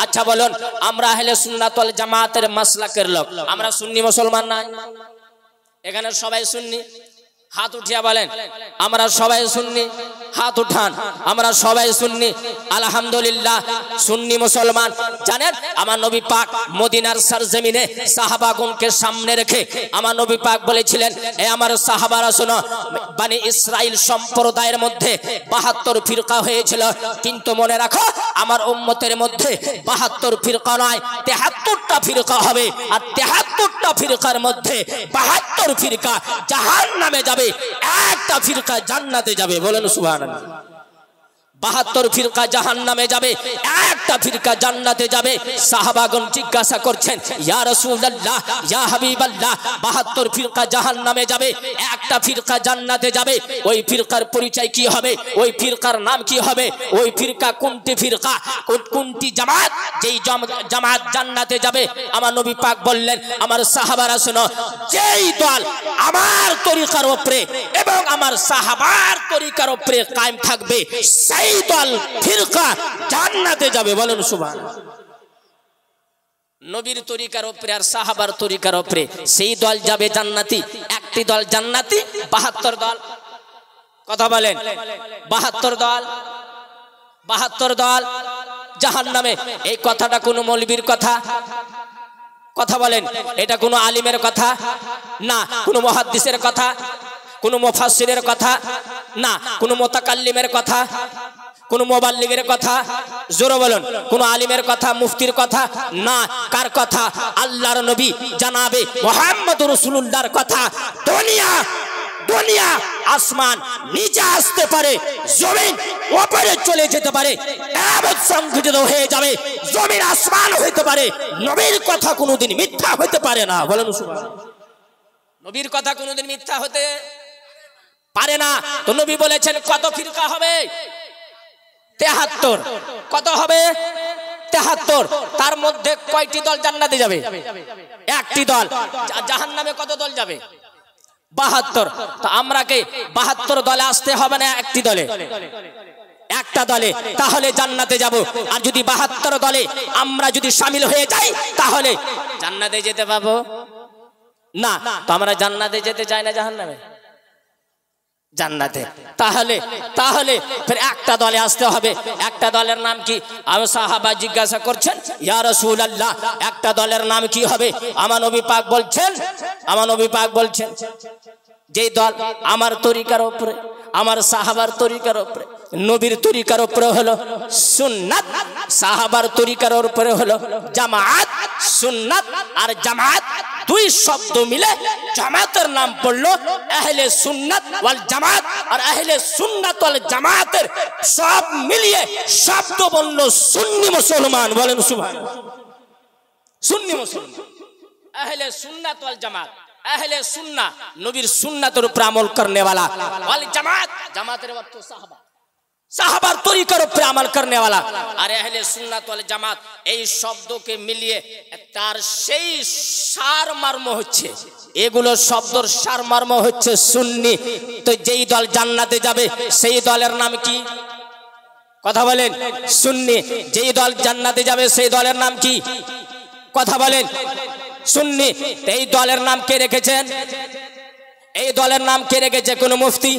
আচ্ছা বলুন, আমরা আহলে সুন্নাত ওয়াল জামাতের মাসলাকের লোক, আমরা সুন্নি মুসলমান না? এখানে সবাই সুন্নি, হাত উঠিয়া বলেন আমরা সবাই সুন্নি, হাত উঠান, আমরা সবাই সুন্নি আলহামদুলিল্লাহ সুন্নি মুসলমান। জানেন আমার নবী পাক মদিনার সরজমিনে সাহাবাগণকে সামনে রেখে আমার নবী পাক বলেছিলেন, এ আমার সাহাবারা শোনো, বনি ইসরাইল সম্প্রদায়ের মধ্যে 72 ফিরকা হয়েছিল, কিন্তু মনে রাখো আমার উম্মতের মধ্যে 72 ফিরকা নয় 73টা ফিরকা হবে, আর 73টা ফিরকার মধ্যে 72 ফিরকা জাহান্নামে যাবে, একটা ফিরকা জান্নাতে যাবে। বলেন সুবহানাল্লাহ। 72 ফিরকা জাহান্নামে যাবে, একটা ফিরকা জান্নাতে যাবে। সাহাবাগণ জিজ্ঞাসা করছেন, ইয়া রাসূলুল্লাহ ইয়া হাবিবাল্লাহ, 72 ফিরকা জাহান্নামে যাবে, একটা ফিরকা জান্নাতে যাবে, ওই ফিরকার পরিচয় কি হবে? ওই ফিরকার নাম কি হবে? ওই ফিরকা কোনটি ফিরকা, কোনটি জামাত, যেই জামাত জান্নাতে যাবে? আমার নবী পাক বললেন, আমার সাহাবারা শোনো, যেই দল আমার তরিকার উপরে এবং আমার সাহাবার তরিকার উপরে কায়েম থাকবে, সেই দল ফিরকা জান্নাতে যাবে। বলেন সুবহানাল্লাহ। নবীর তরিকার উপরে আর সাহাবার তরিকার উপরে সেই দল যাবে জান্নাতি। একটি দল জান্নাতি, 72 দল, কথা বলেন 72 দল, 72 দল জাহান্নামে। এই কথাটা কোন মৌলবীর কথা? কথা বলেন, এটা কোন আলিমের কথা না, কোন মুহাদ্দিসের কথা, কোন মুফাসসিরের কথা না, কোন মুতাকাল্লিমের কথা, কোন মুবাল্লিগের কথা, জোরে বলুন, কোন আলিমের কথা, মুফতির কথা না। কার কথা? আল্লাহর নবী জানাবে মুহাম্মদুর রাসূলুল্লাহর কথা। দুনিয়া আসমান নিচে আসতে পারে, জমিন উপরে চলে যেতে পারে, কিয়ামত সংঘটিত হয়ে যাবে, জমিন আসমান হইতে পারে, নবীর কথা কোনোদিন মিথ্যা হতে পারে না। বলেন সুবহানাল্লাহ। নবীর কথা কোনোদিন মিথ্যা হতে পারে না। তো নবী বলেছেন কত ফিরকা হবে? 73। কত হবে? 73। তার মধ্যে কয়টি দল জান্নাতে যাবে? একটি দল। জাহান্নামে কত দল যাবে? 72। তো আমরা কি 72 দলে আসতে হবে না একটি দলে? একটা দলে, তাহলে জান্নাতে যাব। আর যদি 72 দলে আমরা যদি শামিল হয়ে যাই তাহলে জান্নাতে যেতে পাবো না। তো আমরা জান্নাতে যেতে চাই না জাহান্নামে? জান্নাতে। তাহলে ফির একটা দলে আসতে হবে। একটা দলের নাম কি? আমি সাহাবা জিজ্ঞাসা করছেন, ইয়া রাসূলুল্লাহ একটা দলের নাম কি হবে? আমার নবী পাক বলছেন যে দল আমার তরিকার উপরে, আমার সাহাবার তরিকার উপরে, নবীর তরিকার উপরে হলো সুন্নাত, সাহাবার তরিকার উপরে হলো জামাত। সুন্নাত আর জামাত দুই শব্দ মিলে জামাতের নাম পড়লো আহলে সুন্নাত ওয়াল জামাত। আর আহলে সুন্নাত ওয়াল জামাতের সব মিলিয়ে শব্দ বললো সুন্নি মুসলমান। বলেন সুবহানাল্লাহ। সুন্নি মুসলমান, আহলে সুন্নাত ওয়াল জামাত। আহলে সুন্নাহ নবীর সুন্নাতের উপর আমল করনে वाला, ওয়াল জামাত জামাতের অর্থ সাহাবা, সাহাবার তরিকার উপরে আমল করনে वाला। আর আহলে সুন্নাত ওয়াল জামাত এই শব্দকে মিলিয়ে তার সেই সারমর্ম হচ্ছে, এগুলো শব্দের সারমর্ম হচ্ছে সুন্নি। তো যেই দল জান্নাতে যাবে সেই দলের নাম কি? কথা বলেন, সুন্নি। যেই দল জান্নাতে যাবে সেই দলের নাম কি? কথা বলেন, সুন্নি। এই দলের নাম কে রেখেছেন? এই দলের নাম কে রেখেছে? কোন মুফতি?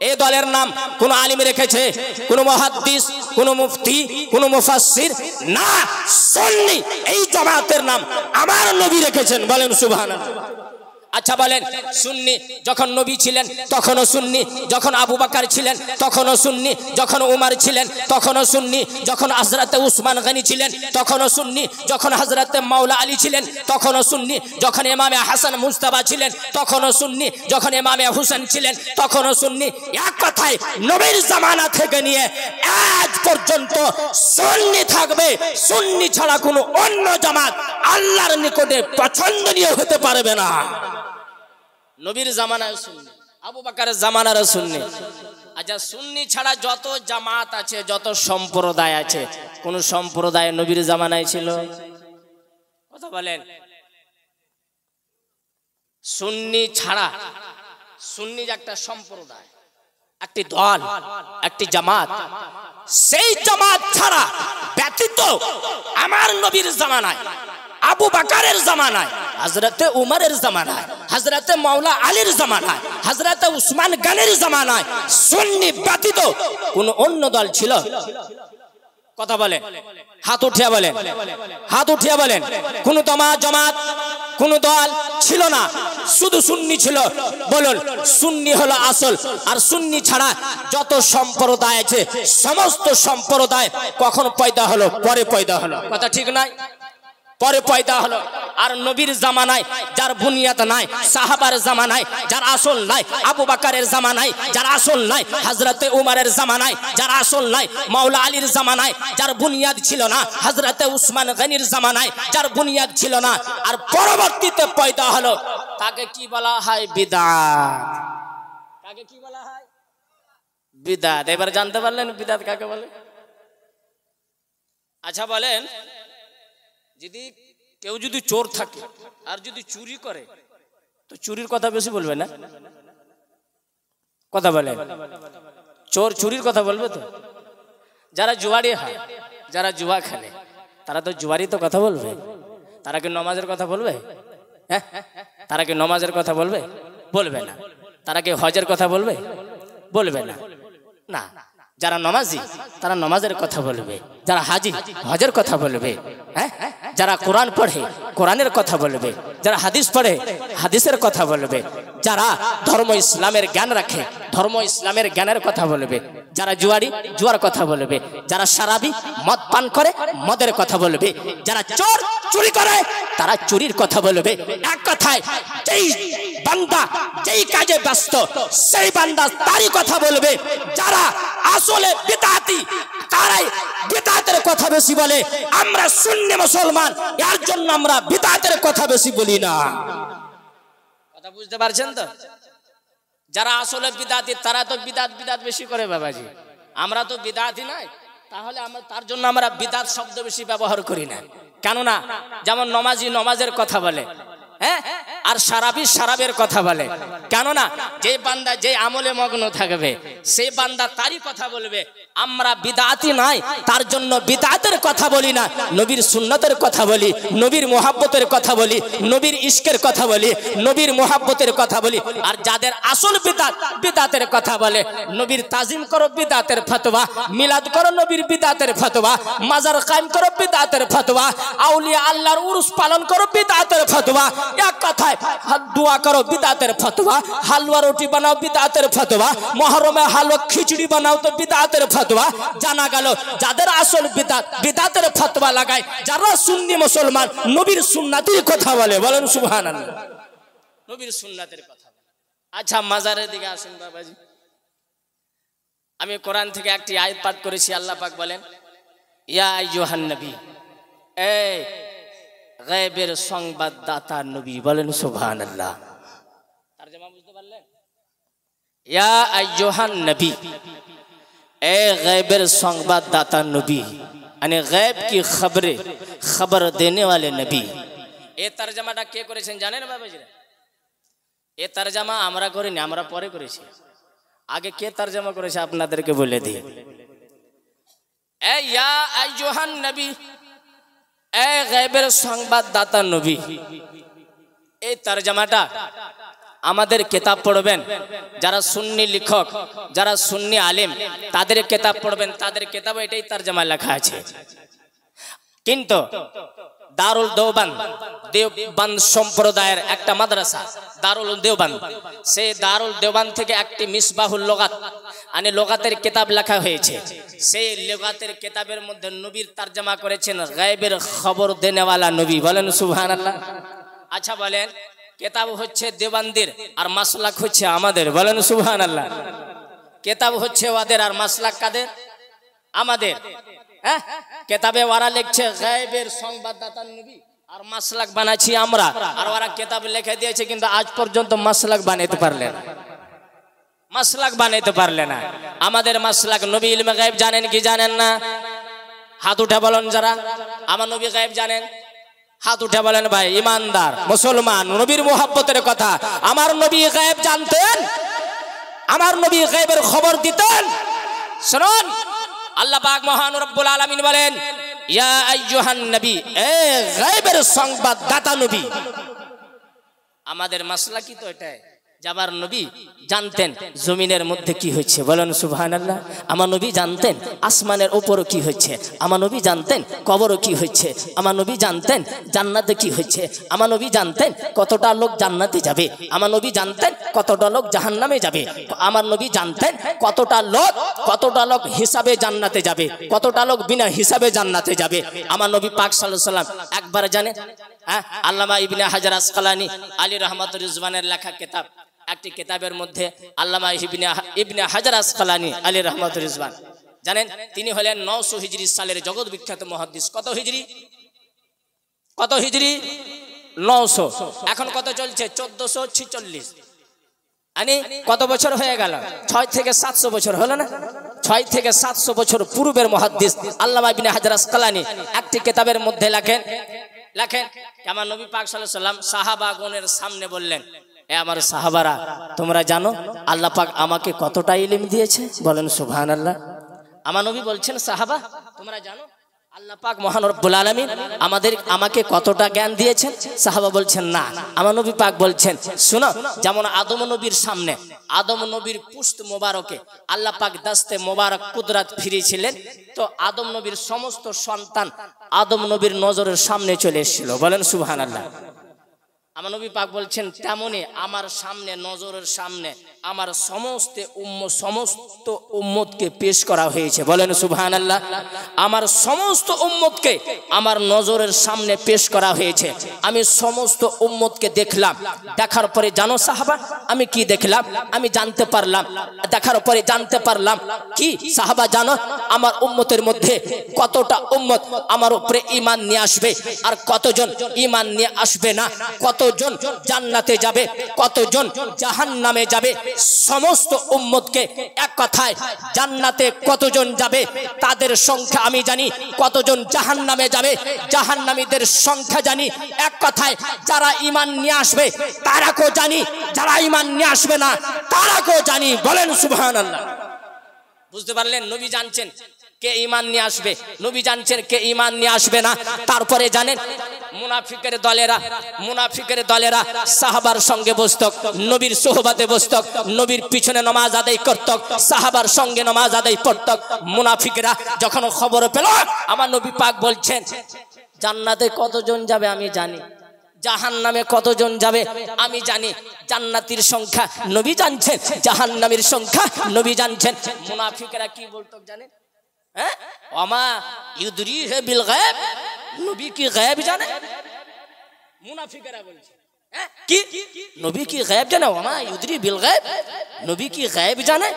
এই দলের নাম কোন আলিম রেখেছে? কোন মুহাদ্দিস, কোন মুফতি, কোন মুফাসসির না, সুন্নি। এই জামাতের নাম আমার নবী রেখেছেন। বলেন সুবহানাল্লাহ। আচ্ছা বলেন, সুন্নি যখন নবী ছিলেন তখনও সুন্নি, যখন আবু বকর ছিলেন তখনও সুন্নি, যখন উমর ছিলেন তখনও সুন্নি, যখন হযরতে উসমান গনি ছিলেন তখনও সুন্নি, যখন হযরতে মাওলা আলী ছিলেন তখনও সুন্নি, যখন ইমামে হাসান মুজতাবা ছিলেন তখনও সুন্নি, যখন ইমামে হুসেন ছিলেন তখনও সুন্নি। এক কথায় নবীর জামানা থেকে নিয়ে আজ পর্যন্ত সুন্নি থাকবে। সুন্নি ছাড়া কোনো অন্য জামাত আল্লাহর নিকটে পছন্দনীয় হতে পারবে না। নবীর জামানায় সুন্নি, আবু বকরের জামানার সুন্নি। আচ্ছা, সুন্নি ছাড়া যত জামাত আছে, যত সম্প্রদায় আছে, কোন সম্প্রদায় নবীর জামানায় ছিল? কথা বলেন। সুন্নি ছাড়া, সুন্নি একটা সম্প্রদায়, একটি দল, একটি জামাত, সেই জামাত ছাড়া ব্যতীত আমার নবীর জামানায়, আবু বকরের জামানায়, হযরতে উমরের জামানায়, হযরতে মাওলা আলীর জামানায়, হযরতে উসমান গনির জামানায় সুন্নি ব্যতীত কোন অন্য দল ছিল? কথা বলেন, হাত উঠিয়ে বলেন, হাত উঠিয়ে বলেন। কোন জামাত, কোন দল ছিল না, শুধু সুন্নি ছিল। বলুন, সুন্নি হলো আসল। আর সুন্নি ছাড়া যত সম্প্রদায় আছে, সমস্ত সম্প্রদায় কখন পয়দা হলো? পরে পয়দা হলো। কথা ঠিক নাই? পরে পয়দা হলো। আর নবীর জামানায় যার বুনিয়াদ নাই, সাহাবার জামানায় যার আসল নাই, আবু বকরের জামানায় যার আসল নাই, হযরতে উমরের জামানায় যার আসল নাই, মাওলা আলীর জামানায় যার বুনিয়াদ ছিল না, হযরতে উসমান গনির জামানায় যার বুনিয়াদ ছিল না, আর পরবর্তীতে পয়দা হলো, তাকে কি বলা হয়? বিদআত। তাকে কি বলা হয়? বিদআত। এবার জানতে পারলেন বিদআত কাকে বলে? আচ্ছা বলেন, যদি কেউ যদি চোর থাকে আর যদি চুরি করে, তো চুরির কথা বেশি বলবে না? কথা বলে, চোর চুরির কথা বলবে তো? যারা জুয়ারি হয়, যারা জুয়া খেলে, তারা তো জুয়ারি তো কথা বলবে। তারা কি নামাজের কথা বলবে? হ্যাঁ, তারা কি নামাজের কথা বলবে? বলবে না। তারা কি হজের কথা বলবে? বলবে না। না, যারা নামাজি তারা নামাজের কথা বলবে, যারা হাজি হজের কথা বলবে, হ্যাঁ, যারা কোরআন পড়ে কোরআনের কথা বলবে, যারা হাদিস পড়ে হাদিসের কথা বলবে, যারা ধর্ম ইসলামের জ্ঞান রাখে ধর্ম ইসলামের জ্ঞানের কথা বলবে, যারা জুয়ারি জুয়ার কথা বলবে, যারা শরাবি মদ পান করে মদের কথা বলবে, যারা চোর চুরি করে তারা চুরির কথা বলবে। এক কথায় যেই বান্দা যেই কাজে ব্যস্ত সেই বান্দা তারই কথা বলবে। যারা আসলে বিদআতি তারাই বিদআতের কথা বেশি বলে। আমরা সুন্নি মুসলমান, এর জন্য আমরা বিদআতের কথা বেশি বলি না। কথা বুঝতে পারছেন তো? যারা আসলে বিদআতি তারা তো বিদআত বেশি করে বাবাজি। আমরা তো বিদআতি নাই, তাহলে আমরা তার জন্য আমরা বিদআত শব্দ বেশি ব্যবহার করি না। কেননা যেমন নমাজি নমাজের কথা বলে, হ্যাঁ, আর শরাবি শরাবের কথা বলে। কেননা যে বান্দা যে আমলে মগ্ন থাকবে সেই বান্দা তারই কথা বলবে। আমরা বিদআতি নাই, তার জন্য বিদআতের কথা বলি না, নবীর সুন্নতের কথা বলি, নবীর মুহাব্বতের কথা বলি, নবীর ইশকের কথা বলি, নবীর মুহাব্বতের কথা বলি। আর যাদের আসল বিদআত বিদআতের কথা বলে, নবীর তাজিম করো বিদআতের ফতোয়া, মিলাদ করো নবীর বিদআতের ফতোয়া, মাজার কায়েম করো বিদআতের ফতোয়া, আউলিয়া আল্লাহর উরুস পালন করো বিদআতের ফতোয়া। এক কথায় দোয়া করো বিদআতের ফতোয়া, হালুয়া রুটি বানাও বিদআতের ফতোয়া, মুহররমে হালুয়া খিচুড়ি বানাও তো বিদআতের ফতোয়া। জানা গেল যাদের আসল বিদআতের ফতোয়া লাগায়, যারা সুন্নি মুসলমান নবীর সুন্নাতের কথা বলে। বলেন সুবহানাল্লাহ, নবীর সুন্নাতের কথা বলে। আচ্ছা মাজারের দিকে আসুন বাবাজি। আমি কোরআন থেকে একটি আয়াত পাঠ করেছি। আল্লাহ পাক বলেন, ইয়া আইয়ুহান নবী, এই গায়বের সংবাদদাতা নবী। বলেন সুবহানাল্লাহ। তরজমা বুঝতে পারলেন? ইয়া আইয়ুহান নবী, ए गैबर संवाददाता नबी, यानी गैब की खबर देने वाले नबी। ए तर्जमाटा के करेছেন জানেন বাবাজিরা? এ তরজমা আমরা করিনি, আমরা পরে করেছি। আগে কে তরজমা করেছে আপনাদেরকে বলে দিই। এ ইয়া আইয়ুহান নবী, এ গায়বের সংবাদদাতা নবী, এই তরজমাটা আমাদের কিতাব পড়বেন, যারা সুন্নি লেখক, যারা সুন্নি আলেম তাদের কিতাব পড়বেন, তাদের কিতাবে এটাই তরজমা লেখা আছে। কিন্তু দারুল দেওবান্দ সম্প্রদায়ের একটা মাদ্রাসা দারুল দেওবান্দ, সেই দারুল দেওবান্দ থেকে একটি মিসবাহুল লুগাত মানে লুগাতের কিতাব লেখা হয়েছে। সেই লুগাতের কিতাবের মধ্যে নবীর তরজমা করেছেন গায়বের খবর দেনেওয়ালা নবী। বলেন সুবহানাল্লাহ। আচ্ছা বলেন, কিতাব হচ্ছে দেওবান্দির আর মাসলাক হচ্ছে আমাদের। বলেন সুবহানাল্লাহ। কিতাব হচ্ছে ওদের আর মাসলাক কাদের? আমাদের। হ্যাঁ, কিতাবে ওরা লিখছে গায়বের সংবাদদাতা নবী আর মাসলাক বানাচ্ছি আমরা। আর ওরা কিতাব লিখে দিয়েছে কিন্তু আজ পর্যন্ত মাসলাক বানাইতে পারলে না, মাসলাক বানাইতে পারলে না। আমাদের মাসলাক নবী ইলমে গায়ব জানেন কি জানেন না? হাত উঠে বলেন যারা আমার নবী গায়ব জানেন, হাত উঠে বলেন ভাই ইমানদার মুসলমান নবীর মুহাব্বতের কথা। আমার নবী গায়েব জানতেন? আমার নবী গায়বের খবর দিতেন। শুনুন, আল্লাহ পাক মহান রব্বুল আলামিন বলেন, ইয়া আইয়ুহান নবী, এ গায়বের সংবাদদাতা নবী। আমাদের মাসলা কি তো এটাই, যাবার নবী জানতেন জমিনের মধ্যে কি হচ্ছে, বলেন সুবহানাল্লাহ। আমার নবী জানতেন আসমানের উপরও কি হচ্ছে, আমার নবী জানতেন কবরও কি হচ্ছে, আমার নবী জানতেন জান্নাতে কি হচ্ছে, আমার নবী জানতেন কতটা লোক জান্নাতে যাবে, আমার নবী জানতেন কতটা লোক জাহান্নামে যাবে, আমার নবী জানতেন কতটা লোক হিসাবে জান্নাতে যাবে, কতটা লোক বিনা হিসাবে জান্নাতে যাবে। আমার নবী পাক সাল্লাল্লাহু আলাইহি সাল্লাম একবার জানেন, আল্লামা ইবনে হাজার আসকালানী আলী রহমাতুর রিজওয়ানের লেখা কিতাব, একটি কিতাবের মধ্যে আল্লামা ইবনে হাজার আসকালানী আলী রহমাতুর রিজওয়ান জানেন, তিনি হলেন 900 হিজরি সালের জগৎ বিখ্যাত মুহাদ্দিস। কত হিজরি? 900। এখন কত চলছে? 1446। আনি কত বছর হয়ে গেল? 6 থেকে 700 বছর হলো না? 6 থেকে 700 বছর পূর্বের মুহাদ্দিস আল্লামা ইবনে হাজার আসকালানী একটি কিতাবের মধ্যে লেখেন আমার নবী পাক সাল্লাল্লাহু আলাইহি সাল্লাম সাহাবাগণের সামনে বললেন, এ আমার সাহাবারা, তোমরা জানো আল্লাহ পাক আমাকে কতটা ইলম দিয়েছে? বলেন সুবহানাল্লাহ। আমার নবী বলছেন, সাহাবা তোমরা জানো আল্লাহ পাক মহান রব্বুল আলামিন আমাকে কতটা জ্ঞান দিয়েছেন? সাহাবা বলছেন না। আমার নবী পাক বলছেন, শুনো, যেমন আদম নবীর সামনে আদম নবীর পুস্ত মোবারকে আল্লাহ পাক দাস্তে মোবারক কুদরত ফিরিয়েছিলেন, তো আদম নবীর সমস্ত সন্তান আদম নবীর নজরের সামনে চলে এসেছিল। বলেন সুবহানাল্লাহ। আমার নবী পাক বলছেন, তেমনি আমার সামনে, নজরের সামনে আমার সমস্ত উম্মতকে পেশ করা হয়েছে। বলেন সুবহানাল্লাহ। আমার সমস্ত উম্মতকে আমার নজরের সামনে পেশ করা হয়েছে। আমি সমস্ত উম্মতকে দেখলাম, দেখার পরে জানো সাহাবা আমি কি দেখলাম? আমি জানতে পারলাম, দেখার পরে জানতে পারলাম কি সাহাবা জানো? আমার উম্মতের মধ্যে কতটা উম্মত আমার উপরে ঈমান নিয়ে আসবে, আর কতজন ঈমান নিয়ে আসবে না, কতজন জান্নাতে যাবে, কতজন জাহান্নামে যাবে। সমস্ত উম্মতকে এক কথায় জান্নাতে কতজন যাবে তাদের সংখ্যা আমি জানি, কতজন জাহান্নামে যাবে জাহান্নামীদের সংখ্যা জানি। এক কথায় যারা ঈমান নিয়ে আসবে তারাকেও জানি, যারা ঈমান নিয়ে আসবে না তারাকেও জানি। বলেন সুবহানাল্লাহ। বুঝতে পারলেন? নবী জানছেন কে ঈমান নিয়ে আসবে, নবী জানছেন কে ঈমান নিয়ে আসবে না। তারপরে জানেন মুনাফিকের দলেরা সাহাবার সঙ্গে বসত, নবীর সোহবাতে বসত, নবীর পিছনে নামাজ আদায় করত, সাহাবার সঙ্গে নামাজ আদায় পড়ত। মুনাফিকরা যখন খবর পেল আমার নবী পাক বলছেন, জান্নাতে কতজন যাবে আমি জানি, জাহান্নামে কতজন যাবে আমি জানি। জান্নাতীর সংখ্যা নবী জানছেন, জাহান্নামীর সংখ্যা নবী জানছেন। মুনাফিকরা কি বলতো জানেন? ওমা ইউদরিহি বিল গায়ব, নবী কি গায়ব জানে? মুনাফিকরা বলছে কি নবী কি গায়ব জানে? ওমা ইউদরি বিল গায়ব, নবী কি গায়ব জানে?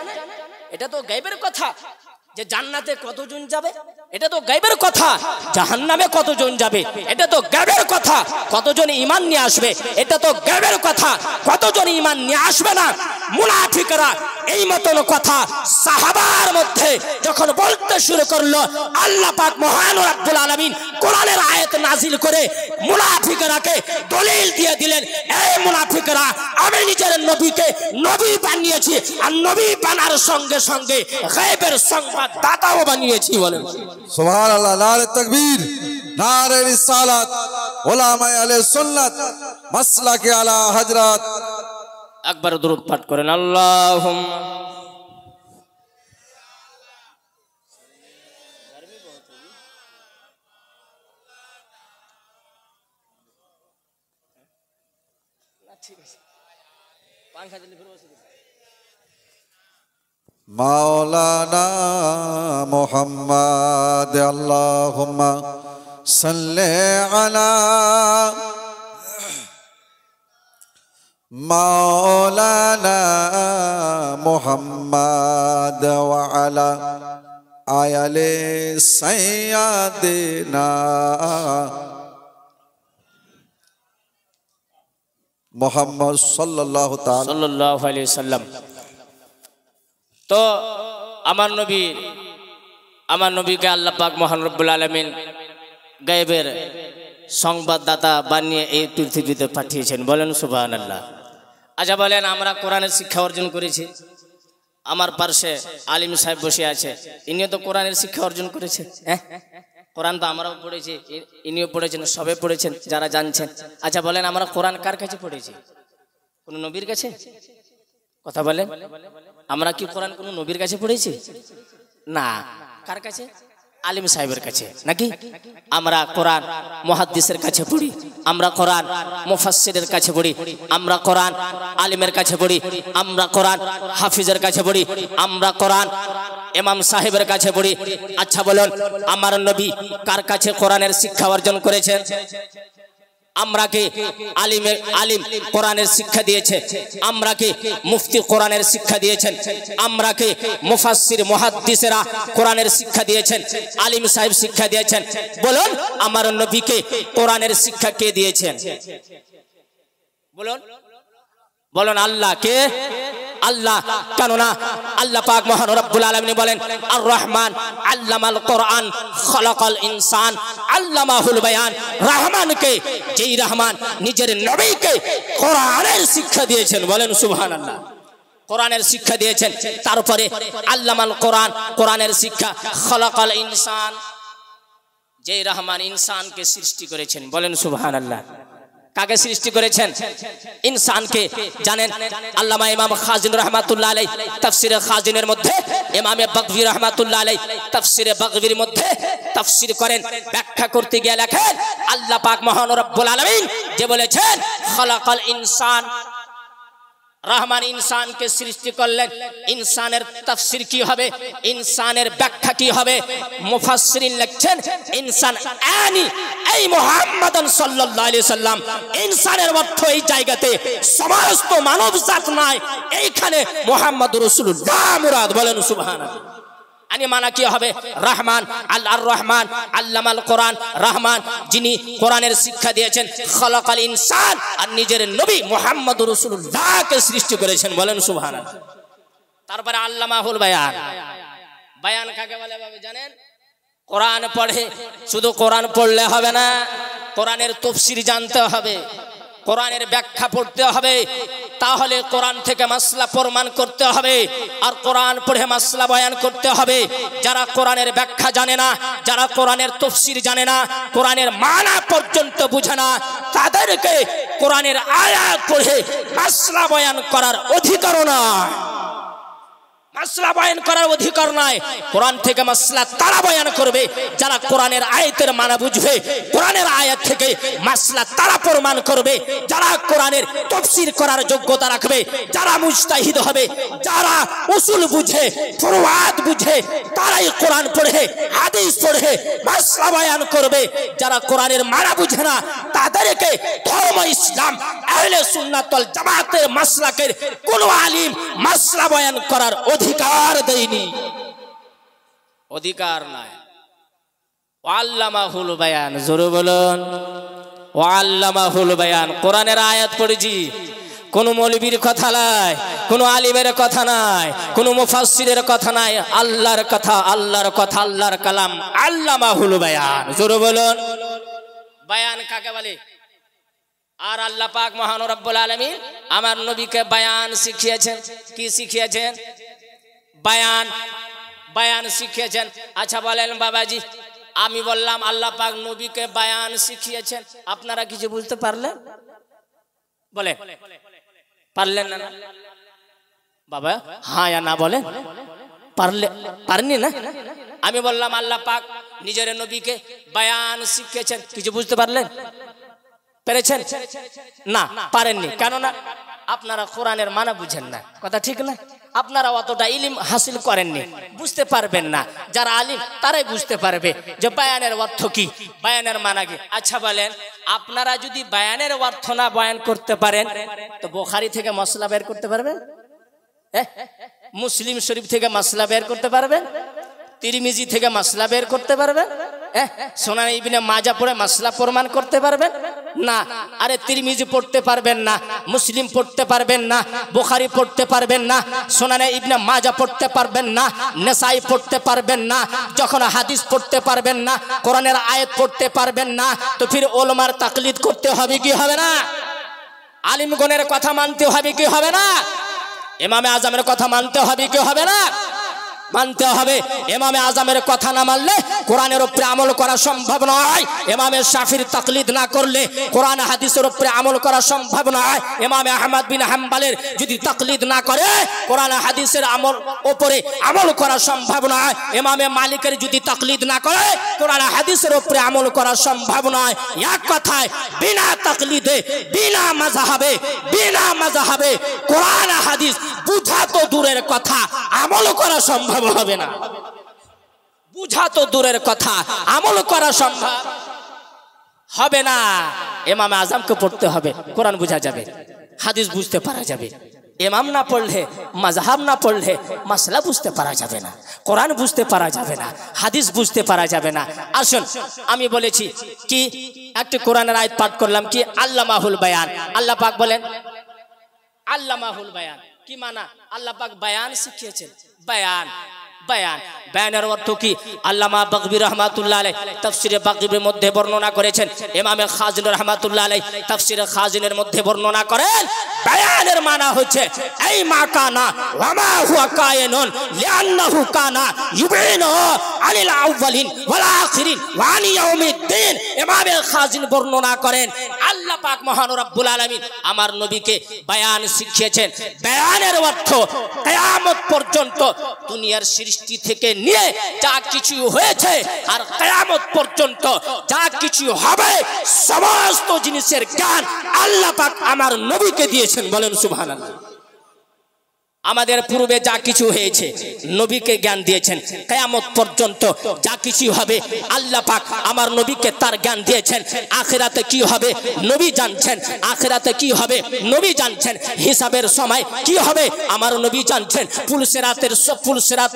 এটা তো গায়বের কথা যে জান্নাতে কতজন যাবে, এটা তো গায়বের কথা। জাহান্নামে কতজন যাবে, এটা তো গায়বের কথা। কতজন ঈমান নিয়ে আসবে, এটা তো গায়বের কথা। কতজন ঈমান নিয়ে আসবে না। মুনাফিকরা এই মতন কথা সাহাবার মধ্যে যখন বলতে শুরু করলো, আল্লাহ পাক মহান রব্বুল আলামিন কোরআনের আয়াত নাজিল করে মুনাফিকরাকে দলিল দিয়ে দিলেন, এই মুনাফিকরা, আমি নিজের নবীকে নবী বানিয়েছি, আর নবী বানার সঙ্গে সঙ্গে গায়বের সংবাদদাতাও বানিয়েছি। বলেন সুবহানাল্লাহ। নারে তাকবীর, নারে রিসালাত, উলামায়ে আহলে সুন্নাত, মাসলাকে আলা হযরত। একবার দুরূদ পাঠ করেন, আল্লাহুম্মা মাওলানা মুহাম্মদ আল্লাহুম্মা সাল্লি আলা মাওলানা মুহাম্মদ ওয়া আলা আয়ালে সাইয়্যিদিনা মুহাম্মদ সাল্লাল্লাহু আলাইহি ওয়াসাল্লাম। তো আমার নবীকে আল্লাহ পাক মহান রব্বুল আলামিন গায়বের সংবাদদাতা বানিয়ে এই পৃথিবীতে পাঠিয়েছেন। বলেন সুবহানাল্লাহ। আচ্ছা বলেন, আমরা কোরআনের শিক্ষা অর্জন করেছি, আমার পাশে আলিম সাহেব বসে আছে, ইনিও তো কোরআনের শিক্ষা অর্জন করেছে। হ্যাঁ, কোরআন তো আমরাও পড়েছি, ইনিও পড়েছেন, সবে পড়েছেন যারা জানছেন। আচ্ছা বলেন, আমরা কোরআন কার কাছে পড়েছি? কোন নবীর কাছে? কথা বলেন, আমরা কি কোরআন কোন নবীর কাছে পড়েছি? না। কার কাছে? আলিম সাহেবের কাছে নাকি? আমরা কোরআন মুহাদ্দিসের কাছে পড়ি, আমরা কোরআন মুফাসসিরের কাছে পড়ি, আমরা কোরআন আলিমের কাছে পড়ি, আমরা কোরআন হাফিজের কাছে পড়ি, আমরা কোরআন ইমাম সাহেবের কাছে পড়ি। আচ্ছা বলুন, আমার নবী কার কাছে কোরআনের শিক্ষা অর্জন করেছেন? আমরা কি আলিম কোরআনের শিক্ষা দিয়েছে? আমরা কি মুফতি কোরআনের শিক্ষা দিয়েছেন? আমরা কি মুফাসসির মুহাদ্দিসেরা কোরআনের শিক্ষা দিয়েছেন? আলিম সাহেব শিক্ষা দিয়েছেন? বলুন, আমার নবীকে কোরআনের শিক্ষা কে দিয়েছেন? বলুন বলুন, আল্লাহ। কে? আল্লাহ। কেননা আল্লাহ পাক মহান রব্বুল আলামিন বলেন, আর রহমান আল্লামাল কোরআন খলাকাল ইনসান আল্লামাহুল বায়ান। রহমানকে, যেই রহমান নিজের নবীকে কোরআনের শিক্ষা দিয়েছেন, বলেন সুবহানাল্লাহ, কোরআনের শিক্ষা দিয়েছেন। তারপরে আল্লামাল কোরআন, কোরআনের শিক্ষা, খলাকাল ইনসান, যেই রহমান ইনসানকে সৃষ্টি করেছেন, বলেন সুবহানাল্লাহ। কাকে সৃষ্টি করেছেন? ইনসানকে। জানেন আল্লামা ইমাম খাজিন রাহমাতুল্লাহ আলাইহি তাফসিরে খাজিনের মধ্যে, ইমামে বাগভী রাহমাতুল্লাহ আলাইহি তাফসিরে বাগভীর মধ্যে তাফসির করেন, ব্যাখ্যা করতে গিয়ে লেখেন, আল্লাহ পাক মহান রব্বুল আলামিন যে বলেছেন খলাকাল ইনসান, রহমান ইনসানকে সৃষ্টি করলেন, ইনসানের তাফসীর কি হবে, ইনসানের ব্যাখ্যা কি হবে? মুফাসসিরিন লিখছেন, ইনসান আনি এই মুহাম্মাদুন সাল্লাল্লাহু আলাইহি সাল্লাম। ইনসানের অর্থ এই জায়গাতে সমস্ত মানব জাত নয়, এইখানে মুহাম্মদুর রাসূলুল্লাহ মুরাদ, বলেন সুবহানাল্লাহ। আনি মানা কি হবে? রহমান, আল্লাহর রহমান আল্লামাল কোরআন, রহমান যিনি কোরআনের শিক্ষা দিয়েছেন, খলাকাল ইনসান, আর নিজের নবী মুহাম্মদুর রাসূলুল্লাহকে সৃষ্টি করেছেন, বলেন সুবহানাল্লাহ। তারপরে আল্লামাহুল বায়ান। বায়ান কাকে বলে ভাবে জানেন? কোরআন পড়ে, শুধু কোরআন পড়লে হবে না, কোরআনের তাফসীর জানতে হবে, কোরআনের ব্যাখ্যা পড়তে হবে, তাহলে কোরআন থেকে মাসলা প্রমাণ করতে হবে, আর কোরআন পড়ে মাসলা বয়ান করতে হবে। যারা কোরআনের ব্যাখ্যা জানে না, যারা কোরআনের তাফসীর জানে না, কোরআনের মানা পর্যন্ত বুঝে না, তাদেরকে কোরআনের আয়াত পড়ে মাসলা বয়ান করার অধিকার নয়, মাসলা বয়ান করার অধিকার নয়। কোরআন থেকে মাসলা তারা বয়ান করবে যারা কোরআনের আয়াতের মানা বুঝবে, কোরআনের আয়াত থেকে মাসলা তারা প্রমাণ করবে যারা কোরআনের তাফসীর করার যোগ্যতা রাখবে, যারা মুজতাহিদ হবে, যারা উসুল বুঝে, ফুরুয়াত বুঝে, তারাই কোরআন পড়ে হাদিস পড়ে মাসলা বয়ান করবে। যারা কোরআনের মানা বুঝে না, তাদেরকে ধর্ম ইসলাম আহলে সুন্নাত ওয়াল জামাতের মাসলাকের কোন আলিম মাসলা বয়ান করার অধিকার দেয়নি, অধিকার নাই। আল্লামাহুল বায়ান, জোরে বলুন আল্লামাহুল বায়ান। কোরআনের আয়াত পড়েছি, কোন মৌলবীর কথা নাই, কোন আলিমের কথা নাই, কোন মুফাসসিরের কথা নাই, আল্লাহর কথা, আল্লাহর কথা, আল্লাহর কালাম, আল্লামাহুল বায়ান। জোরে বলুন বায়ান কাকে বলে? আর আল্লাহ পাক মহান রব্বুল আলামিন আমার নবীকে বায়ান শিখিয়েছেন। কি শিখিয়েছেন? বায়ান, বায়ান শিখিয়েছেন। আচ্ছা বলেন বাবাজি, আমি বললাম আল্লাহ পাক নবীকে বায়ান শিখিয়েছেন, আপনারা কিছু বুঝতে পারলেন? বলে পারলেন না? বাবা হ্যাঁ না বলেন, পারলে পারেননি না? আমি বললাম আল্লাহ পাক নিজের নবীকে বায়ান শিখিয়েছেন, কিছু বুঝতে পারলেন? পেরেছেন? না, পারেননি। কেননা আপনারা কোরআনের মানা বুঝেন না, কথা ঠিক না? আপনারা অতটা ইলম হাসিল করেননি, বুঝতে পারবেন না। যারা আলিম তারাই বুঝতে পারবে যে বায়ানের অর্থ কি, বায়ানের মানা কি। আচ্ছা বলেন, আপনারা যদি বায়ানের অর্থ না বয়ান করতে পারেন, তো বুখারী থেকে মাসলা বের করতে পারবেন? মুসলিম শরীফ থেকে মাসলা বের করতে পারবেন? তিরমিজি থেকে মাসলা বের করতে পারবেন? সুনান ইবনে মাজাহ পড়ে মাসলা প্রমাণ করতে পারবেন না? আরে তিরমিজি পড়তে পারবেন না, মুসলিম পড়তে পারবেন না, বুখারী পড়তে পারবেন না, সুনান ইবনে মাজাহ পড়তে পারবেন না, নাসাই পড়তে পারবেন না, যখন হাদিস পড়তে পারবেন না, কোরআনের আয়াত পড়তে পারবেন না, তো ফির ওলামার তাকলিদ করতে হবে কি হবে না? আলিমগণের কথা মানতে হবে কি হবে না? ইমামে আজমের কথা মানতে হবে কি হবে না? মানতে হবে। ইমামে আজমের কথা না মানলে কোরআনের উপরে আমল করা সম্ভব নয়। ইমামে শাফির তাকলিদ না করলে কোরআন হাদিসের উপরে আমল করা সম্ভব নয়। ইমামে আহমদ বিন হাম্বলের যদি তাকলিদ না করে কোরআন হাদিসের আমল উপরে আমল করা সম্ভব নয়। ইমামে মালিকের যদি তাকলিদ না করে কোরআন হাদিসের উপরে আমল করা সম্ভব নয়। এক কথায় বিনা তাকলিদে বিনা মাযহাবে কোরআন হাদিস বুঝা তো দূরের কথা আমল করা সম্ভব হবে না। বুঝা তো দূরের কথা আমল করা সম্ভব হবে না। ইমামে আজমকে পড়তে হবে, কোরআন বুঝা যাবে, হাদিস বুঝতে পারা যাবে। ইমাম না পড়লে, মাযহাব না পড়লে মাসলা বুঝতে পারা যাবে না, কোরআন বুঝতে পারা যাবে না, হাদিস বুঝতে পারা যাবে না। আসুন, আমি বলেছি কি একটি কোরআনের আয়াত পাঠ করলাম কি আল্লামাহুল বায়ান। আল্লাহ পাক বলেন আল্লামাহুল বায়ান কি মানা? আল্লাহ পাক বায়ান শিখিয়েছেন। বায়ানের অর্থ কি? আল্লামা বাগবী রাহমাতুল্লাহ আলাইহি তাফসিরে বাগবীর মধ্যে বর্ণনা করেছেন। ইমামে খাজিনী রাহমাতুল্লাহ আলাইহি তাফসিরে খাজিনের মধ্যে বর্ণনা করেন বায়ানের মানা হচ্ছে এই মা কানা ওয়া মা হুয়া কায়িনুন লিআন্নাহু কানা ইউবিনু আনিল আউয়ালিন ওয়াল আখিরিন ওয়া আনি ইয়াউমিদ্দিন। ইমামে খাজিন বর্ণনা করেন আল্লাহ পাক মহান রব্বুল আলামিন আমার নবীকে বায়ান শিখিয়েছেন। বায়ানের অর্থ কিয়ামত পর্যন্ত দুনিয়ার সৃষ্টি থেকে নিয়ে যা কিছু হয়েছে আর কিয়ামত পর্যন্ত যা কিছু হবে সমস্ত জিনিসের জ্ঞান আল্লাহ পাক আমার নবীকে দিয়েছেন। বলেন সুবহানাল্লাহ। আমাদের পূর্বে যা কিছু হয়েছে নবীকে জ্ঞান দিয়েছেন। কিয়ামত পর্যন্ত যা কিছু হবে আল্লাহ পাক আমার নবীকে তার জ্ঞান দিয়েছেন। আখিরাতে কি হবে নবী জানছেন, আখিরাতে কি হবে নবী জানছেন, হিসাবের সময় কি হবে আমার নবী জানছেন, পুলসিরাত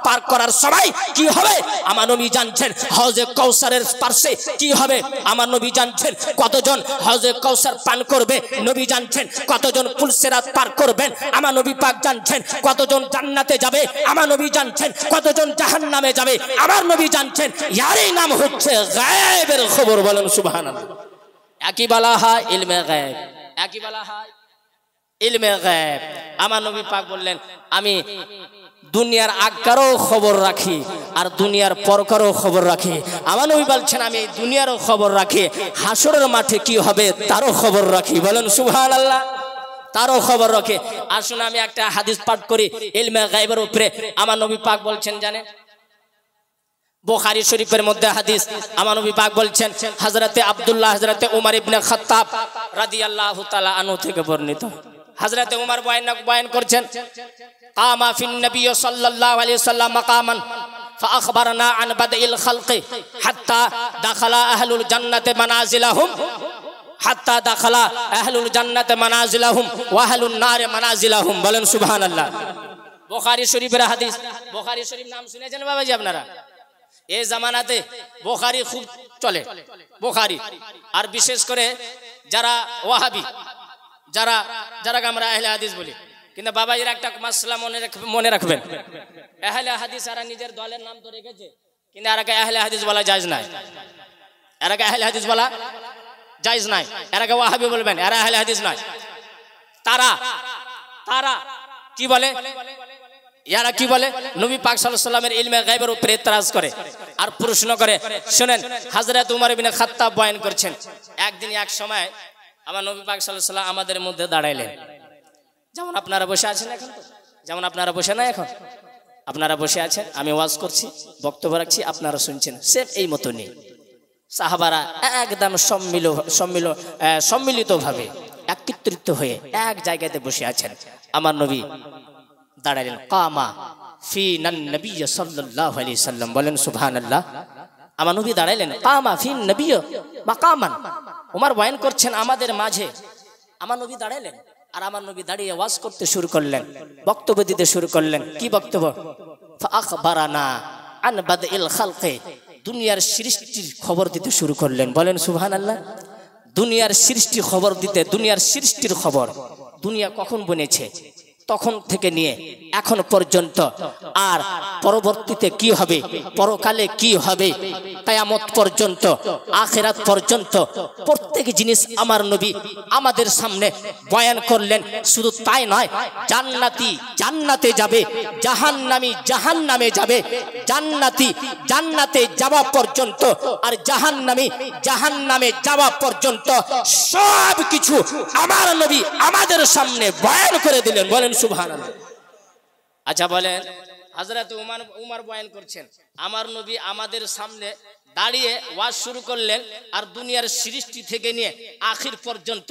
পার করার সময় কি হবে আমার নবী জানছেন, হাউজে কাউসারের পাশে কি হবে আমার নবী জানছেন, কতজন হাউজে কাউসার পান করবে নবী জানছেন, কতজন পুলসিরাত পার করবেন আমার নবী পাক জানছেন, কতজন জান্নাতে যাবে আমার নবী জানছেন, কতজন জাহান্নামে যাবে আমার নবী জানছেন। ইয়ারই নাম হচ্ছে গায়েবের খবর। বলেন সুবহানাল্লাহ। একই বলা হয় ইলমে গায়েব, একই বলা হয় ইলমে গায়েব। আমার নবী পাক বললেন আমি দুনিয়ার আগকারও খবর রাখি আর দুনিয়ার পরকারও খবর রাখি। আমার নবী বলছেন আমি দুনিয়ারও খবর রাখি, হাসরের মাঠে কি হবে তারও খবর রাখি। বলেন সুবহানাল্লাহ। তারও খবর রাখে। আসুন আমি একটা হাদিস পাঠ করি ইলমে গায়বের উপরে। আমার নবী পাক বলছেন জানেন, বুখারী শরীফের মধ্যে হাদিস আমার নবী পাক বলছেন হযরতে আব্দুল্লাহ হযরতে উমর ইবনে খাত্তাব রাদিয়াল্লাহু তাআলা আনহু থেকে বর্ণিত। হযরতে উমর বয়ান করছেন কামা ফিন নবী সাল্লাল্লাহু আলাইহি ওয়াসাল্লাম মাকামান فاخبرنا عن بدء الخلق حتى دخل اهل الجنه منازلهم হাত্তা দাখালা আহলুল জান্নাতে মানাজিলাহুম ওয়া আহলুন নারে মানাজিলাহুম। বলেন সুবহানাল্লাহ। বুখারী শরীফের হাদিস। বুখারী শরীফ নাম শুনেছেন বাবাজি আপনারা? এই জামানাতে বুখারী খুব চলে, বুখারী। আর বিশেষ করে যারা ওয়াহাবি, যারা আমরা আহলে হাদিস বলি, কিন্তু বাবাজির একটা মাসলা মনে রাখবেন, আহলে হাদিস আর নিজের দলের নাম তো রেখেছে, কিন্তু এরাকে আহলে হাদিস বলা জায়েজ নাই। এরাকে আহলে হাদিস বলা জায়েজ নাই। এরাকে ওয়াহাবি বলবেন, এরা আহলে হাদিস নয়। তারা কি বলে? এরা কি বলে? নবী পাক সাল্লাল্লাহু আলাইহি ওয়াসাল্লামের ইলমে গায়বের উপরে ইতরাজ করে আর প্রশ্ন করে। শুনেন, হযরত উমর ইবনে খাত্তাব বয়ান করছেন একদিন এক সময় আমার নবী পাক সাল্লাল্লাহু আলাইহি ওয়াসাল্লাম আমাদের মধ্যে দাঁড়াইলেন। যেমন আপনারা বসে আছেন এখন, তো যেমন আপনারা বসে না এখন, আপনারা বসে আছেন, আমি ওয়াজ করছি, বক্তব্য রাখছি, আপনারা শুনছেন, সেম এই মতনই সাহাবারা একদম সম্মিলিতভাবে একত্রিত হয়ে এক জায়গাতে বসে আছেন। আমার নবী দাঁড়ালেন। কামা ফিনান নবী সাল্লাল্লাহু আলাইহি সাল্লাম। বলেন সুবহানাল্লাহ। আমার নবী দাঁড়ালেন। কামা ফিন নবী মাকামান। ওমর বয়ান করছেন আমাদের মাঝে, আমার নবী দাঁড়ালেন আর আমার নবী দাঁড়িয়ে ওয়াজ করতে শুরু করলেন, বক্তব্য দিতে শুরু করলেন। কি বক্তব্য? ফাআখবারানা আন বাদইল খালকি। দুনিয়ার সৃষ্টির খবর দিতে শুরু করলেন। বলেন সুবহানাল্লাহ। দুনিয়ার সৃষ্টির খবর দিতে, দুনিয়ার সৃষ্টির খবর, দুনিয়া কখন বনেছে তখন থেকে নিয়ে এখন পর্যন্ত, আর পরবর্তীতে কি হবে, পরকালে কি হবে, কিয়ামত পর্যন্ত, আখিরাত পর্যন্ত প্রত্যেক জিনিস আমার নবী আমাদের সামনে বয়ান করলেন। শুধু তাই নয়, জান্নাতি জান্নাতে যাবে, জাহান্নামী জাহান্নামে যাবে, জান্নাতি জান্নাতে যাওয়া পর্যন্ত আর জাহান্নামী জাহান্নামে যাওয়া পর্যন্ত সব কিছু আমার নবী আমাদের সামনে বয়ান করে দিলেন। বলেন সুবহানাল্লাহ। আচ্ছা বলেন, হযরত উমর বয়ান করছেন, আমার নবী আমাদের সামনে দাঁড়িয়ে ওয়াজ শুরু করলেন, আর দুনিয়ার সৃষ্টি থেকে নিয়ে আখির পর্যন্ত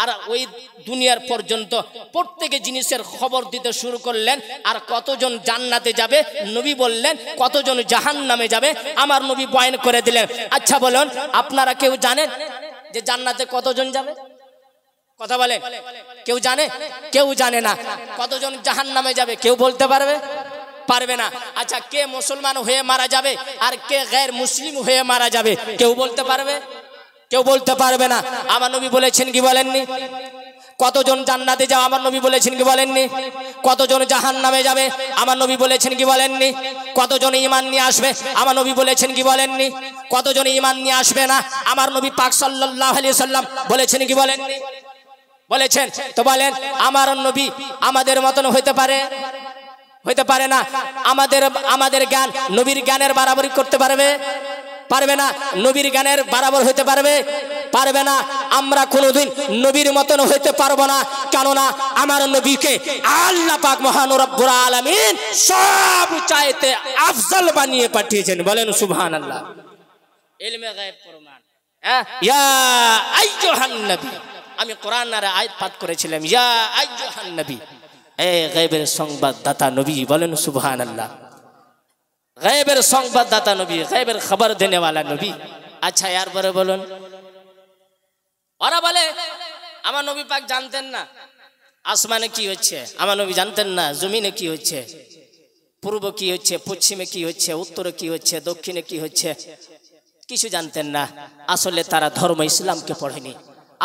আর ওই দুনিয়ার পর্যন্ত প্রত্যেক জিনিসের খবর দিতে শুরু করলেন। আর কতজন জান্নাতে যাবে নবী বললেন, কতজন জাহান্নামে যাবে আমার নবী বয়ান করে দিলেন। আচ্ছা বলুন, আপনারা কেউ জানেন যে জান্নাতে কতজন যাবে? কথা বলেন, কেউ জানে? কেউ জানে না। কতজন জাহান্নামে যাবে কেউ বলতে পারবে? পারবে না। আচ্ছা, কে মুসলমান হয়ে মারা যাবে আর কে গैर মুসলিম হয়ে মারা যাবে কেউ বলতে পারবে? কেউ বলতে পারবে না। আমার নবী বলেছেন কি বলেননি? কতজন জান্নাতে যাবে আমার নবী বলেছেন কি বলেননি? কতজন জাহান্নামে যাবে আমার নবী বলেছেন কি বলেননি? কতজন ঈমান নিয়ে আসবে আমার নবী বলেছেন কি বলেননি? কতজন ঈমান নিয়ে আসবে না আমার নবী পাক সাল্লাল্লাহু আলাইহি সাল্লাম বলেছেন কি বলেননি? বলেছেন। তো বলেন, আমার নবী আমাদের মতন হইতে পারে? হইতে পারে না। আমাদের জ্ঞান নবীর জ্ঞানের বরাবরই করতে পারবে? পারবে না। নবীর জ্ঞানের বরাবর হইতে পারবে? পারবে না। আমরা কোনোদিন নবীর মতন হইতে পারবো না, কেননা আমার নবীকে আল্লাহ পাক মহান রব্বুল আলামিন সব চাইতে আফজল বানিয়ে পাঠিয়েছেন। বলেন সুবহানাল্লাহ। ইলমে গায়ব প্রমাণ। ইয়া আইয়ুহান নবী, আমি কোরআনের আয়াত পাঠ করেছিলাম, ইয়া আইয়ুহান নবী, এ গায়বের সংবাদদাতা নবী। বলেন সুবহানাল্লাহ। গায়বের সংবাদদাতা নবী, গায়বের খবর দেনে वाला নবী। আচ্ছা, এরপরে বলুন, ওরা বলে আমার নবী পাক জানতেন না আসমানে কি হচ্ছে, আমার নবী জানতেন না জমিনে কি হচ্ছে, পূর্ব কি হচ্ছে, পশ্চিমে কি হচ্ছে, উত্তরে কি হচ্ছে, দক্ষিণে কি হচ্ছে, কিছু জানতেন না। আসলে তারা ধর্ম ইসলামকে পড়েনি,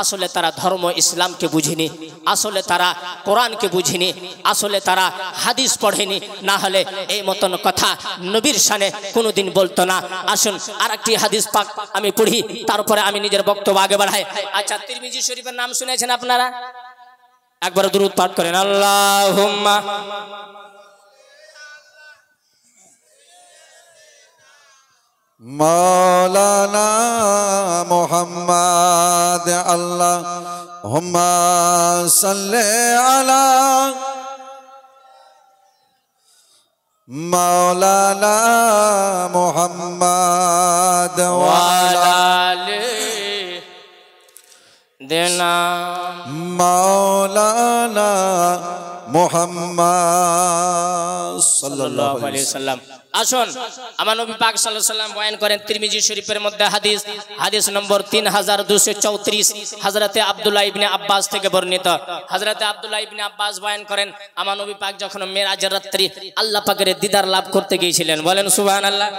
আসলে তারা ধর্ম ইসলামকে বুঝেনি, আসলে তারা কোরআনকে বুঝেনি, আসলে তারা হাদিস পড়েনি, না হলে এই মতন কথা নবীর শানে কোনোদিন বলতো না। আসুন আরেকটি হাদিস পাক আমি পড়ি, তারপরে আমি নিজের বক্তব্য আগে বাড়াই। আচ্ছা, তিরমিজি শরীফের নাম শুনেছেন আপনারা? একবার দুরূদ পাঠ করেন, আল্লাহুম্মা मौलाना मोहम्मद अल्लाहुम्मा सल्ले अला मौलाना मोहम्मद वाले देना मौलाना मोहम्मद सल्लल्लाहु अलैहि वसल्लम। আসুন, আমার নবী পাক সাল্লাল্লাহু আলাইহি ওয়াসাল্লাম বয়ান করেন তিরমিজি শরীফের মধ্যে হাদিস, হাদিস নম্বর 3234, হযরতে আব্দুল্লাহ ইবনে আব্বাস থেকে বর্ণিত। হযরতে আব্দুল্লাহ ইবনে আব্বাস বয়ান করেন, আমার নবী পাক যখন মেরাজের রাত্রি আল্লাহ পাকের দিদার লাভ করতে গিয়েছিলেন। বলেন সুবহানাল্লাহ।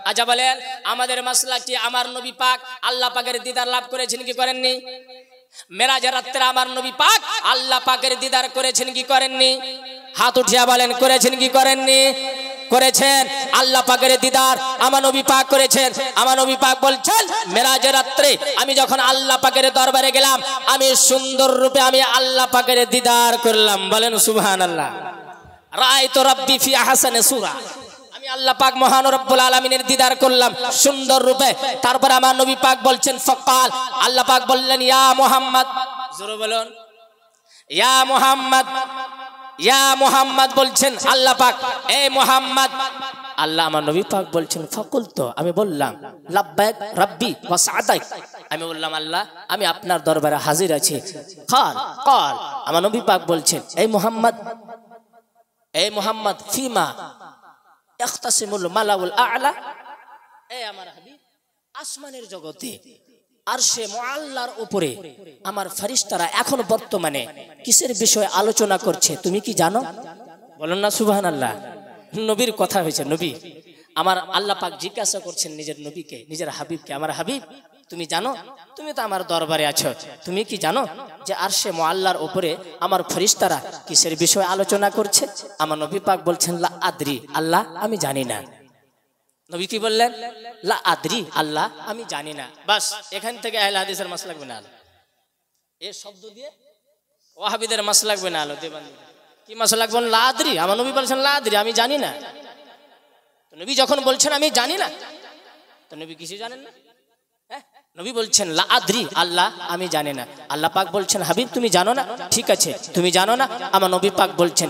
আচ্ছা বলেন, আমাদের মাসলা কি আমার নবী পাক আল্লাহ পাকের দিদার লাভ করেছেন কি করেননি? মেরাজের রাত্রে আমার নবী পাক আল্লাহ পাকের দিদার করেছেন কি করেননি? হাত উঠিয়ে বলেন, করেছেন কি করেননি? করেছেন। আল্লাহ পাকের দিদার আমার নবী পাক করেছেন। আমার নবী পাক বলছেন, মেরাজের রাত্রে আমি যখন আল্লাহ পাকের দরবারে গেলাম, আমি সুন্দর রূপে আমি আল্লাহ পাকের দিদার করলাম। বলেন সুবহানাল্লাহ। রাআইতু রাব্বি ফি আহসানি সূরা, আমি আল্লাহ পাক মহান রব্বুল আলামিনের দিদার করলাম সুন্দর রূপে। তারপর আমার নবী পাক বলছেন, ফাকাল, আল্লাহ পাক বললেন, ইয়া মুহাম্মদ, জোরে বলুন, ইয়া মুহাম্মদ, ইয়া মুহাম্মদ বলছেন আল্লাহ পাক, এ মুহাম্মদ। আল্লাহ আমার নবী পাক বলছেন, ফাকুলতু, আমি বললাম, লাব্বাইক রাব্বি ওয়া সা'দাইক, আমি বললাম আল্লাহ আমি আপনার দরবারে হাজির আছি। কাল, আমার নবী পাক বলছেন, এই মুহাম্মদ, এই মুহাম্মদ, ফিমা ইখতাসিমুল মালাউল আ'লা, এই আমার হাবিব আসমানের জগতে আরশে মুআল্লার উপরে আমার ফেরেশতারা এখন বর্তমানে কিসের বিষয়ে আলোচনা করছে তুমি কি জানো? বলুন না সুবহানাল্লাহ। নবীর কথা হয়েছে, নবী আমার আল্লাহ পাক জিজ্ঞাসা করছেন নিজের নবীকে, নিজের হাবিবকে, আমার হাবিব তুমি জানো তুমি তো আমার দরবারে আছো, তুমি কি জানো যে আরশে মুআল্লার উপরে আমার ফেরেশতারা কিসের বিষয়ে আলোচনা করছে? আমার নবী পাক বলছেন লা আদরি, আল্লাহ আমি জানি না। নবী কি বললেন? লা আদরি, আল্লাহ আমি জানি না। বাস এখান থেকে আহলে হাদিসের মাসলাক বানা আলো। এই শব্দ দিয়ে ওয়াহাবিদের মাসলাক বানা আলো। দেবান কি মাসলাক বলেন? লা আদরি। আমার নবী বলছেন লা আদরি, আমি জানি না। তো নবী যখন বলছেন আমি জানি না, তো নবী কিছু জানেন না? নবী বলছেন লা আদরি, আল্লাহ আমি জানি না। আল্লাহ পাক বলছেন হাবিব তুমি জানো না? ঠিক আছে তুমি জানো না। আমার নবী পাক বলছেন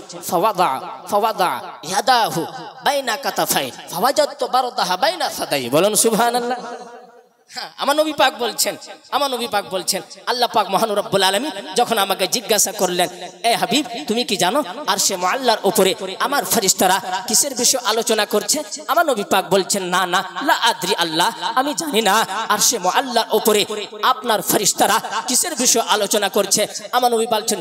ফাওয়াদা ইয়াদাহু বাইনা কাতাফাই ফাওয়াজাতু বারদাহা বাইনা সাদাই। বলুন সুবহানাল্লাহ। আমার নবী পাক বলছেন আল্লাহ পাক মহান রব্বুল আলামিন যখন আমাকে জিজ্ঞাসা করলেন এ হাবিব তুমি কি জানো আরশে মুআল্লার উপরে আমার ফেরেশতারা কিসের বিষয়ে আলোচনা করছে? আমার নবী পাক বলছেন না না, লা আদরি, আল্লাহ আমি জানি না আরশে মুআল্লার উপরে আপনার ফেরেশতারা কিসের বিষয়ে আলোচনা করছে। আমার নবী বলছেন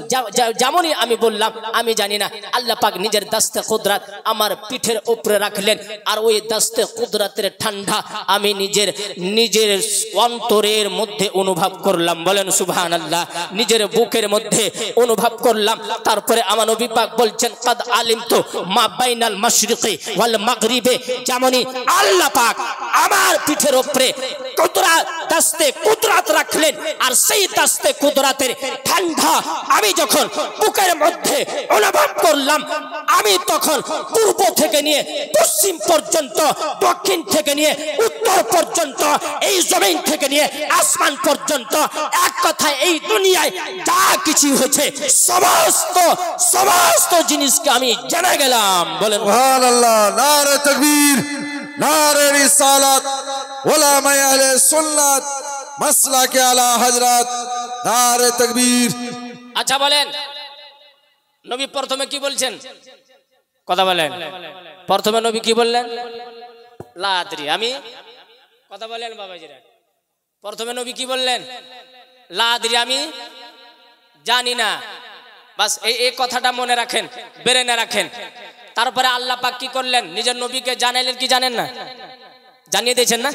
যেমনই আমি বললাম আমি জানি না, আল্লাহ পাক নিজের দাস্তে কুদরত আমার পিঠের উপরে রাখলেন, আর ওই দাস্তে কুদরতের ঠান্ডা আমি নিজের অন্তরের মধ্যে অনুভব করলাম। বলেন সুবহানাল্লাহ। নিজের বুকের মধ্যে অনুভব করলাম। তারপরে আমার নবী পাক বলছেন কাদ আলিমতু মা বাইনাল মাশরিকি ওয়াল মাগরিবে, যেমনই আল্লাহ পাক আমার পিঠের উপরে দাস্তে কুদরত রাখলেন, আর সেই দাস্তে কুদরতের ঠান্ডা আমি যখন বুকের মধ্যে অনুভব করলাম, আমি তখন পূর্ব থেকে নিয়ে পশ্চিম পর্যন্ত, দক্ষিণ থেকে নিয়ে উত্তর পর্যন্ত, এই জমিন থেকে নিয়ে আসমান পর্যন্ত, এক কথায় এই দুনিয়ায় যা কিছু হয়েছে সমস্ত জিনিসকে আমি জেনে গেলাম। বলেন সুবহানাল্লাহ। নারে তাকবীর, নারে রিসালাত, উলামায়ে আহলে সুন্নাত, মাসলাকে আলা হযরত, নারে তাকবীর। আচ্ছা বলেন নবী প্রথমে কি বলছেন? কথা বলেন। প্রথমে নবী কি বললেন? লা আদরি, আমি। কথা বলেন বাবাজিরা। প্রথমে নবী কি বললেন? লা আদরি, আমি জানি না। বাস এই কথাটা মনে রাখেন, ব্রেনে রাখেন। তারপরে আল্লাহ পাক কি করলেন? নিজের নবীকে জানাইলেন কি জানেন না? জানিয়ে দিয়েছেন না?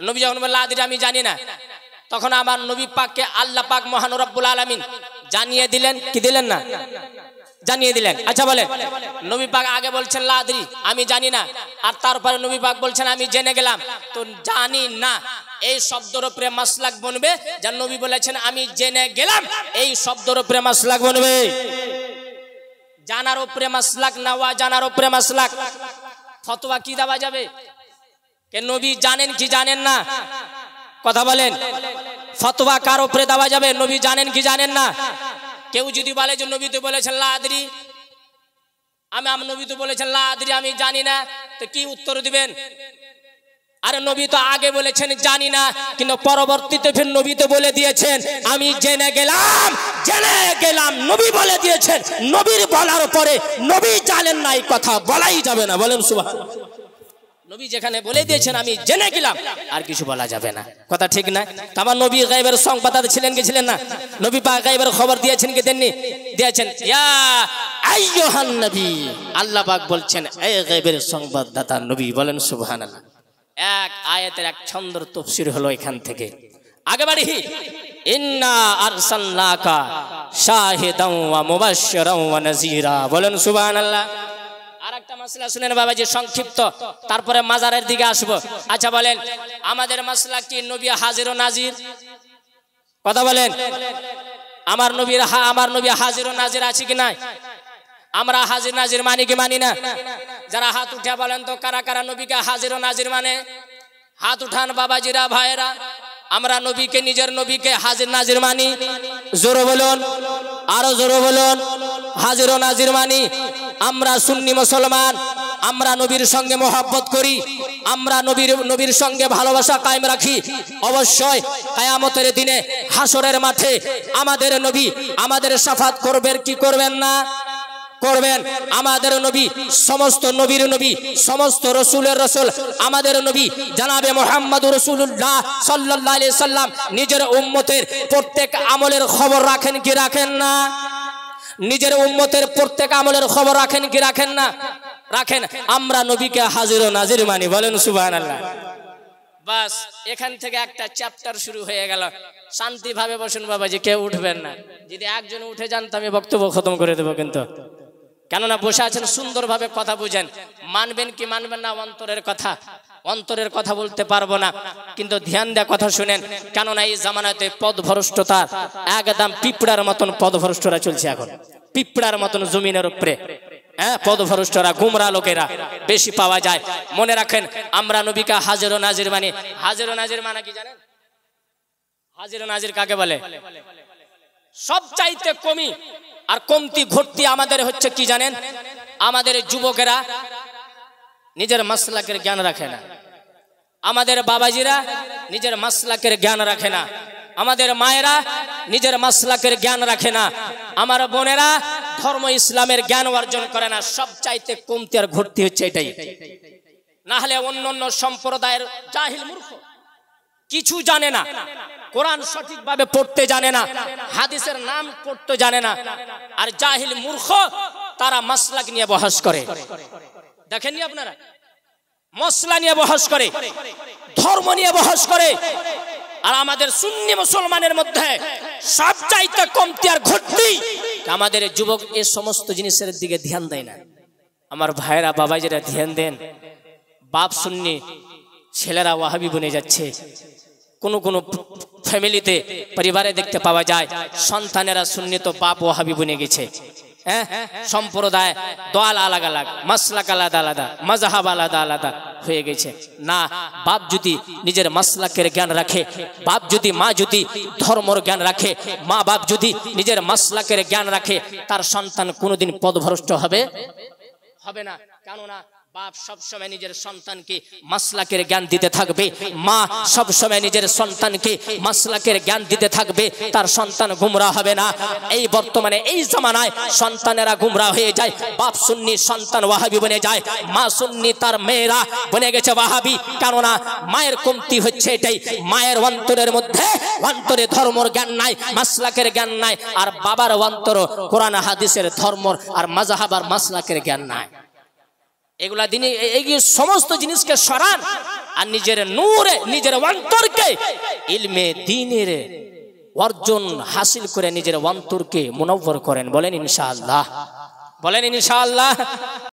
নবী যখন বললেন লা আদরি আমি জানি না, তখন আমার নবী পাককে আল্লাহ পাক মহান রব্বুল আলামিন জানিয়ে দিলেন কি দিলেন না? জানিয়ে দিলেন। আচ্ছা বলেন নবী পাক আগে বলছেন লা আদরি আমি জানি না, আর তারপরে নবী পাক বলছেন আমি জেনে গেলাম। তো জানি না এই শব্দের উপরে মাসলাক বনবে, যা নবী বলেছেন আমি জেনে গেলাম, এই শব্দের উপরে মাসলাক বনবে। জানার উপরে মাসলাক না ওয়া জানার উপরে মাসলাক। ফতোয়া কি দেওয়া যাবে? কে নবী জানেন কি জানেন না? কথা বলেন। ফতোয়া কার উপরে দেওয়া যাবে? নবী জানেন কি জানেন না? কেউ যদি বলে যে নবী তো বলেছেন লা আদরি, আমি নবী তো বলেছেন লা আদরি আমি জানি না, তো কি উত্তর দিবেন? আরে নবী তো আগে বলেছেন জানি না, কিন্তু পরবর্তীতে ফের নবী তো বলে দিয়েছেন আমি জেনে গেলাম। নবী বলে দিয়েছেন, নবীর বলার পরে নবী জানেন না এই কথা বলাই যাবে না। বলেন সুবহানাল্লাহ। নবী যেখানে বলে দিয়েছেন আমি জেনে গেলাম, আর কিছু বলা যাবে না। কথা ঠিক না? আমার নবী গায়বের সংবাদদাতা ছিলেন কি ছিলেন না? নবী পাক গায়বের খবর দিয়েছেন কি দেননি? দিয়েছেন। ইয়া আইয়ুহান নবী, আল্লাহ পাক বলছেন এই গায়বের সংবাদদাতা নবী। বলেন সুবহানাল্লাহ। এক আয়াতের এক ছন্দর তাফসীর হলো এখান থেকে। আগে বাড়ি ইন্না আরসালনাকা শাহিদান ওয়া মুবাশশিরান ওয়া নাযীরা। বলেন সুবহানাল্লাহ। আরেকটা মাসলা শুনেন বাবাজি সংক্ষিপ্ত, তারপরে মাজারের দিকে আসবো। আচ্ছা বলেন আমাদের মাসলা কি নবী হাজির ও নাজির? কথা বলেন। আমার নবী হাজির ও নাজির আছে কি নাই? আমরা হাজির নাজির মানি কি মানি না? যারা হাত উঠে বলেন তো কারা কারা নবীকে হাজির ও নাজির মানে? হাত উঠান বাবাজিরা, ভাইরা। আমরা নবীকে, নিজের নবীকে হাজির নাজির মানি। জোরে বলুন, আরো জোরে বলুন। হাজির ও নাজির মানি। আমরা সুন্নি মুসলমান, আমরা নবীর সঙ্গে মহব্বত করি, আমরা নবীর সঙ্গে ভালোবাসা কায়েম রাখি। অবশ্যই কিয়ামতের দিনে হাসরের মাঠে আমাদের নবী আমাদের শাফাত করবেন কি করবেন না? করবেন। আমাদের নবী সমস্ত নবীর নবী, সমস্ত রসুলের রসুল, আমাদের নবী জনাবে মুহাম্মদুর রাসূলুল্লাহ সাল্লাল্লাহু আলাইহি সাল্লাম নিজের উম্মতের প্রত্যেক আমলের খবর রাখেন কি রাখেন না? নিজের উম্মতের প্রত্যেক আমলের খবর রাখেন কি রাখেন না? রাখেন। আমরা নবীকে হাজির ও নাজির মানি। বলেন সুবহানাল্লাহ। বাস এখান থেকে একটা চ্যাপ্টার শুরু হয়ে গেল। শান্তি ভাবে বসুন বাবাজি, কেউ উঠবেন না। যদি একজন উঠে যান তো আমি বক্তব্য খতম করে দেবো। কিন্তু কেননা বসে আছেন, সুন্দরভাবে কথা বুঝেন। মানবেন কি মানবেন না অন্তরের কথা, অন্তরের কথা বলতে পারবো না, কিন্তু ধ্যান দিয়ে কথা শুনেন। কেননা এই জামানাতে পদভ্রষ্টতার একদম পিঁপড়ার মতন পদভ্রষ্টরা চলছে এখন, পিঁপড়ার মতন জমিনের উপরে। হ্যাঁ, পদভ্রষ্টরা গুমরা লোকেরা বেশি পাওয়া যায়। মনে রাখেন, আমরা নবীকে হাজির ও নাজির মানি। হাজির ও নাজির মানে কি জানেন? হাজির ও নাজির কাকে বলে? সব চাইতে কমি আর কমতি ঘটতি আমাদের হচ্ছে কি জানেন? আমাদের যুবকেরা নিজের মাসলাকের জ্ঞান রাখে না, আমাদের বাবাজিরা নিজের মাসলাকের জ্ঞান রাখে না, আমাদের মায়েরা নিজের মাসলাকের জ্ঞান রাখে না, আমার বোনেরা ধর্ম ইসলামের জ্ঞান অর্জন করে না। সব চাইতে কমতি আর ঘটতি হচ্ছে এটাই। না হলে অন্যান্য সম্প্রদায়ের জাহিল মূর্খ, কিছু জানে না, কোরআন সঠিকভাবে পড়তে জানে না, হাদিসের নাম পড়তে জানে না, আর জাহিল মূর্খ তারা মাসলাক নিয়ে বহস করে। দেখেননি আপনারা? মসলা নিয়ে বহস করে, ধর্ম নিয়ে বহস করে। আর আমাদের সুন্নি মুসলমানের মধ্যে সবচাইতে কমতি আর ঘটতি আমাদের যুবক এই সমস্ত জিনিসের দিকে ধ্যান দেয় না। আমার ভাইরা বাবাজিরা ধ্যান দেন। বাপ সুন্নি, ছেলেরা ওয়াহাবি বনে যাচ্ছে। কোন কোন ফ্যামিলিতে পরিবারে দেখতে পাওয়া যায় সন্তানেরা সুন্নি তো বাপ ওয়াহাবি বনে গেছে। হ্যাঁ, সম্প্রদায় দল আলাদা আলাদা, মাসলাক আলাদা আলাদা, মাযহাব আলাদা আলাদা হয়ে গেছে। না, বাপ যদি নিজের মাসলাকের জ্ঞান রাখে, বাপ যদি মা যদি ধর্মের জ্ঞান রাখে, মা বাপ যদি নিজের মাসলাকের জ্ঞান রাখে, তার সন্তান কোনোদিন পথভ্রষ্ট হবে না। কেননা বাপ সবসময় নিজের সন্তানকে মাসলাকের জ্ঞান দিতে থাকবে, মা সবসময় নিজের সন্তানকে মাসলাকের জ্ঞান দিতে থাকবে, তার সন্তান গুমরাহ হবে না। এই বর্তমানে এই জামানায় সন্তানেরা গুমরাহ হয়ে যায়, বাপ সুন্নি সন্তান ওয়াহাবি বনে যায়, মা সুন্নি তার মেয়েরা বনে গেছে ওয়াহাবি। কেননা মায়ের কমতি হচ্ছে এটাই, মায়ের অন্তরের মধ্যে অন্তরে ধর্মের জ্ঞান নাই, মাসলাকের জ্ঞান নাই, আর বাবার অন্তর কোরআন হাদিসের ধর্মের আর মাযহাব আর মাসলাকের জ্ঞান নাই। এগুলা দিনে এই সমস্ত জিনিসকে সরান আর নিজের নূরে নিজের অন্তরকে ইলমে দ্বীনের অর্জন হাসিল করে নিজের অন্তরকে মুনవ్বর করেন। বলেন ইনশাআল্লাহ, বলেন ইনশাআল্লাহ।